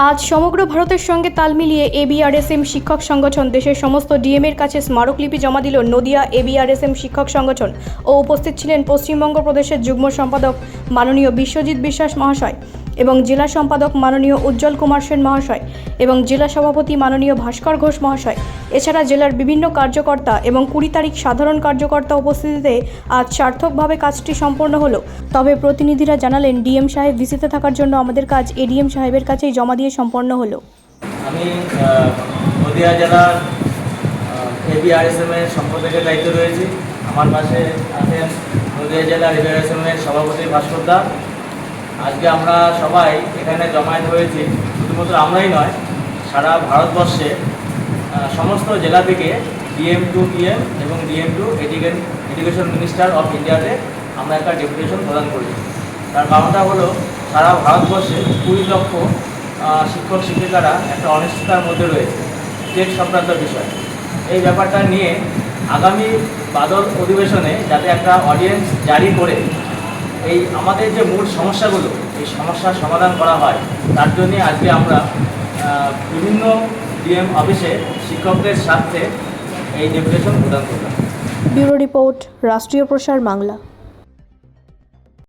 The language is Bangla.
আজ সমগ্র ভারতের সঙ্গে তাল মিলিয়ে এবিআরএসএম শিক্ষক সংগঠন দেশের সমস্ত ডিএমের কাছে স্মারকলিপি জমা দিল নদিয়া এবিআরএসএম শিক্ষক সংগঠন ও উপস্থিত ছিলেন পশ্চিমবঙ্গ প্রদেশের যুগ্ম সম্পাদক মাননীয় বিশ্বজিৎ বিশ্বাস মহাশয় এবং জেলা সম্পাদক মাননীয় উজ্জ্বল কুমার সেন মহাশয় এবং জেলা সভাপতি মাননীয় ভাস্কর ঘোষ মহাশয়। এছাড়া জেলার বিভিন্ন কার্যকর্তা এবং 20 তারিখ সাধারণ কার্যকর্তা উপস্থিতিতে আজ সার্থকভাবে কাজটি সম্পন্ন হলো। তবে প্রতিনিধিরা জানালেন, ডিএম সাহেব ভিসিতে থাকার জন্য আমাদের কাজ এডিএম সাহেবের কাছেই জমা দিয়ে সম্পন্ন হলো। আমি নদিয়া জেলার এবিআরএসএমের সম্পাদকের দায়িত্ব রয়েছি। আমার পাশে আছেন নদিয়া জেলার এবিআরএসএমের সভাপতি ভাস্কর দা। আজকে আমরা সবাই এখানে জমায়েত হয়েছি, শুধুমাত্র আমরাই নয়, সারা ভারতবর্ষে সমস্ত জেলা থেকে ডিএম টু পিএম এবং DM two education minister of ইন্ডিয়াতে আমরা একটা ডেপুটেশন প্রদান করেছি। তার কারণটা হলো, সারা ভারতবর্ষে 20 লক্ষ শিক্ষক শিক্ষিকারা একটা অনিশ্চয়তার মধ্যে রয়েছে টেট সংক্রান্ত বিষয়। এই ব্যাপারটা নিয়ে আগামী বাদল অধিবেশনে যাতে একটা অডিয়েন্স জারি করে এই আমাদের যে মূল সমস্যাগুলো, এই সমস্যার সমাধান করা হয়, তার জন্যে আজকে আমরা বিভিন্ন ডিএম অফিসে শিক্ষকদের সাথে এই ডেপুটেশন প্রদান করলাম। ব্যুরো রিপোর্ট, রাষ্ট্রীয় প্রসার বাংলা।